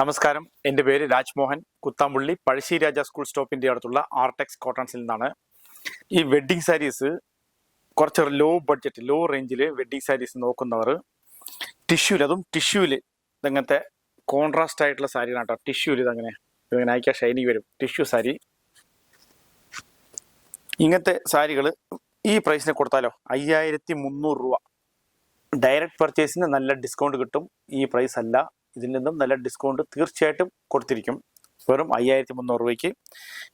നമസ്കാരം, എൻ്റെ പേര് രാജ്മോഹൻ. കുത്താമ്പുള്ളി പഴശ്ശി രാജ സ്കൂൾ സ്റ്റോപ്പിൻ്റെ അടുത്തുള്ള ആർടെക്സ് കോട്ടൺസിൽ നിന്നാണ്. ഈ വെഡ്ഡിങ് സാരീസ് കുറച്ച് ലോ ബഡ്ജറ്റ്, ലോ റേഞ്ചിൽ വെഡ്ഡിങ് സാരീസ് നോക്കുന്നവർ ടിഷ്യൂല്, അതും ടിഷ്യൂല് ഇതങ്ങനത്തെ കോൺട്രാസ്റ്റ് ആയിട്ടുള്ള സാരിയാണ് കേട്ടോ. ടിഷ്യൂല് ഇതങ്ങനെ അയക്കാൻ ഷൈനിങ് വരും. ടിഷ്യൂ സാരി, ഇങ്ങനത്തെ സാരികൾ ഈ പ്രൈസിന് കൊടുത്താലോ 5300 രൂപ. ഡയറക്റ്റ് പർച്ചേസിന് നല്ല ഡിസ്കൗണ്ട് കിട്ടും. ഈ പ്രൈസ് അല്ല, ഇതിൽ നിന്നും നല്ല ഡിസ്കൗണ്ട് തീർച്ചയായിട്ടും കൊടുത്തിരിക്കും. വെറും 5300 രൂപയ്ക്ക്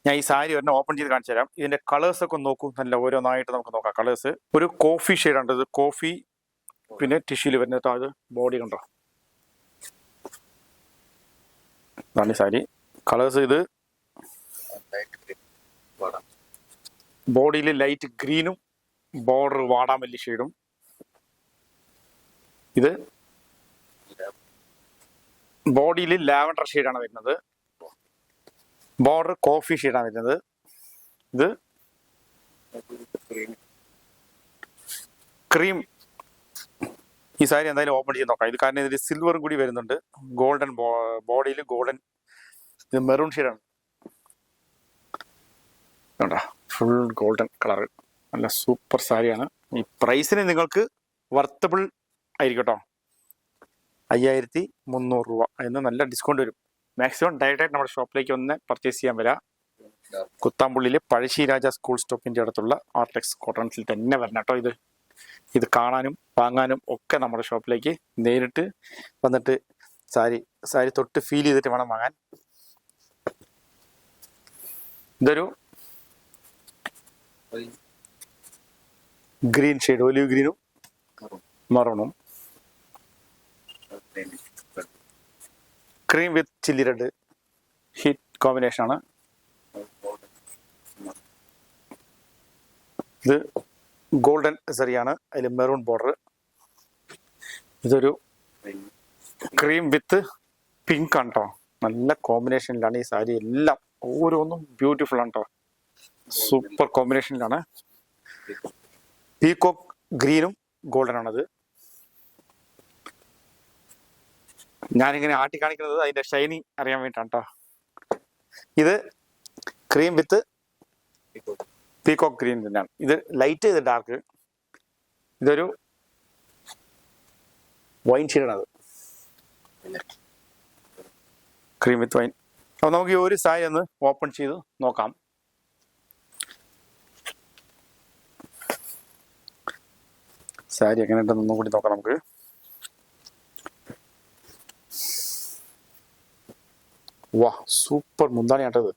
ഞാൻ ഈ സാരി ഒരെണ്ണം ഓപ്പൺ ചെയ്ത് കാണിച്ചു തരാം. ഇതിന്റെ കളേഴ്സ് ഒക്കെ നോക്കൂ, നല്ല ഓരോന്നായിട്ട് നമുക്ക് നോക്കാം. കളേഴ്സ് ഒരു കോഫി ഷെയ്ഡാണ് ഇത്, കോഫി. പിന്നെ ടിഷ്യൂല് വരുന്നത് അത് ബോഡി കണ്ടോ, ഇതാണ് ഈ സാരി. കളേഴ്സ് ഇത് ബോഡിയിൽ ലൈറ്റ് ഗ്രീനും ബോർഡർ വാടാമല്ലി ഷെയ്ഡും. ഇത് ബോഡിയിൽ ലാവൻഡർ ഷെയ്ഡാണ് വരുന്നത്, ബോർഡർ കോഫി ഷെയ്ഡാണ് വരുന്നത്. ഇത് ക്രീം. ഈ സാരി എന്തായാലും ഓപ്പൺ ചെയ്ത് നോക്കാം. ഇത് കാരണം ഇതിൽ സിൽവറും കൂടി വരുന്നുണ്ട്. ഗോൾഡൻ ബോഡിയിൽ ഗോൾഡൻ. ഇത് മെറൂൺ ഷെയ്ഡാണ് കേട്ടോ, ഫുൾ ഗോൾഡൻ കളർ. നല്ല സൂപ്പർ സാരിയാണ്. ഈ പ്രൈസിന് നിങ്ങൾക്ക് വർത്തബിൾ ആയിരിക്കും കേട്ടോ. 5300 രൂപ. അതിന് നല്ല ഡിസ്കൗണ്ട് വരും. മാക്സിമം ഡയറക്റ്റായിട്ട് നമ്മുടെ ഷോപ്പിലേക്ക് ഒന്ന് പർച്ചേസ് ചെയ്യാൻ വരാം. കുത്താമ്പുള്ളിയിൽ പഴശ്ശി രാജ സ്കൂൾ സ്റ്റോപ്പിൻ്റെ അടുത്തുള്ള ആർടെക്സ് കോട്ടൺസിൽ തന്നെ വരണം കേട്ടോ. ഇത് കാണാനും വാങ്ങാനും ഒക്കെ നമ്മുടെ ഷോപ്പിലേക്ക് നേരിട്ട് വന്നിട്ട് സാരി തൊട്ട് ഫീൽ ചെയ്തിട്ട് വേണം വാങ്ങാൻ. ഇതൊരു ഗ്രീൻ ഷെയ്ഡ്, ഒലിവ് ഗ്രീനും മറൂണും, cream with chilli red hit combination ആണ്. ഇത് ഗോൾഡൻ സറിയാണ്, അതിൽ മെറൂൺ ബോർഡർ. ഇതൊരു ക്രീം വിത്ത് പിങ്ക് ആണ് കേട്ടോ. നല്ല കോമ്പിനേഷനിലാണ് ഈ സാരി. എല്ലാം ഓരോന്നും ബ്യൂട്ടിഫുൾ ആണ് കേട്ടോ. സൂപ്പർ കോമ്പിനേഷനിലാണ്. പീകോക്ക് ഗ്രീനും ഗോൾഡൻ ആണത്. ഞാനിങ്ങനെ ആട്ടി കാണിക്കുന്നത് അതിന്റെ ഷൈനിങ് അറിയാൻ വേണ്ടിയിട്ടാണ് കേട്ടോ. ഇത് ക്രീം വിത്ത് പീകോക്ക് ഗ്രീൻ തന്നെയാണ്. ഇത് ലൈറ്റ്, ഇത് ഡാർക്ക്. ഇതൊരു വൈൻ ഷെയ്ഡാണ്, ക്രീം വിത്ത് വൈൻ. അപ്പോൾ നമുക്ക് ഈ ഒരു സാരി ഒന്ന് ഓപ്പൺ ചെയ്ത് നോക്കാം. സാരി എങ്ങനെ ഉണ്ടെന്ന് ഒന്നും കൂടി നോക്കാം നമുക്ക്. വാ, സൂപ്പർ മുന്താണിയാട്ടത്,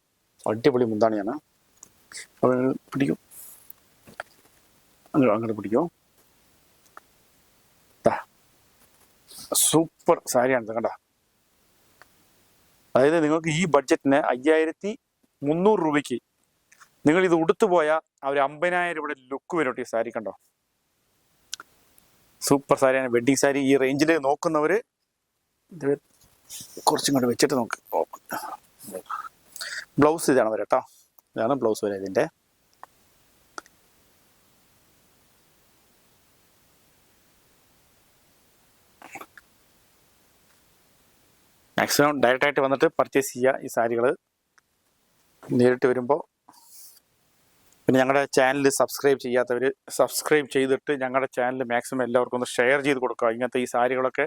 അടിപൊളി മുന്താണിയാണ്. അപ്പോൾ പിടിക്കും, അങ്ങോട്ട് പിടിക്കും. സൂപ്പർ സാരിയാണ് കണ്ട. അതായത് നിങ്ങൾക്ക് ഈ ബഡ്ജറ്റിന് 5300 രൂപയ്ക്ക് നിങ്ങൾ ഇത് ഉടുത്തു പോയാൽ ആ ഒരു 50000 രൂപയുടെ ലുക്ക് വരും ഈ സാരി കണ്ടോ. സൂപ്പർ സാരിയാണ്, വെഡ്ഡിങ് സാരി. ഈ റേഞ്ചിൽ നോക്കുന്നവർ ഇത് കുറച്ചും കൂടെ വെച്ചിട്ട് നോക്ക്. ബ്ലൗസ് ഇതാണ് വരെ കേട്ടോ, ഇതാണ് ബ്ലൗസ് വരെ. ഇതിൻ്റെ മാക്സിമം ഡയറക്റ്റായിട്ട് വന്നിട്ട് പർച്ചേസ് ചെയ്യുക ഈ സാരികൾ നേരിട്ട് വരുമ്പോൾ. പിന്നെ ഞങ്ങളുടെ ചാനൽ സബ്സ്ക്രൈബ് ചെയ്യാത്തവർ സബ്സ്ക്രൈബ് ചെയ്തിട്ട് ഞങ്ങളുടെ ചാനൽ മാക്സിമം എല്ലാവർക്കും ഒന്ന് ഷെയർ ചെയ്ത് കൊടുക്കുക. ഇങ്ങനത്തെ ഈ സാരികളൊക്കെ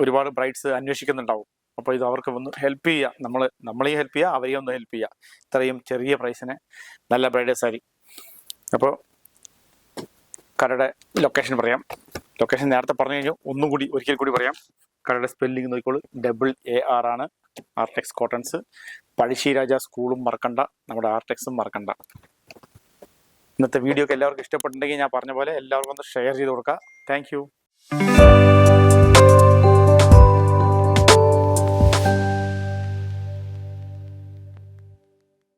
ഒരുപാട് ബ്രൈഡ്സ് അന്വേഷിക്കുന്നുണ്ടാവും. അപ്പോൾ ഇത് അവർക്ക് ഒന്ന് ഹെൽപ്പ് ചെയ്യുക. നമ്മളെയും ഹെൽപ്പ് ചെയ്യുക, അവരെയും ഒന്ന് ഹെൽപ്പ് ചെയ്യുക. ഇത്രയും ചെറിയ പ്രൈസിന് നല്ല ബ്രൈഡൽ സാരി. അപ്പോൾ കടയുടെ ലൊക്കേഷൻ പറയാം. ലൊക്കേഷൻ നേരത്തെ പറഞ്ഞു കഴിഞ്ഞു, ഒരിക്കൽ കൂടി പറയാം. കടയുടെ സ്പെല്ലിംഗ് നോക്കിക്കോളൂ, AAR ആണ്. RTX cottons. പഴശ്ശി രാജ സ്കൂളും മറക്കണ്ട, നമ്മുടെ ആർടെക്സും മറക്കണ്ട. ഇന്നത്തെ വീഡിയോ ഒക്കെ എല്ലാവർക്കും ഇഷ്ടപ്പെട്ടിട്ടുണ്ടെങ്കിൽ ഞാൻ പറഞ്ഞ പോലെ എല്ലാവർക്കും ഒന്ന് ഷെയർ ചെയ്ത് കൊടുക്കുക. താങ്ക്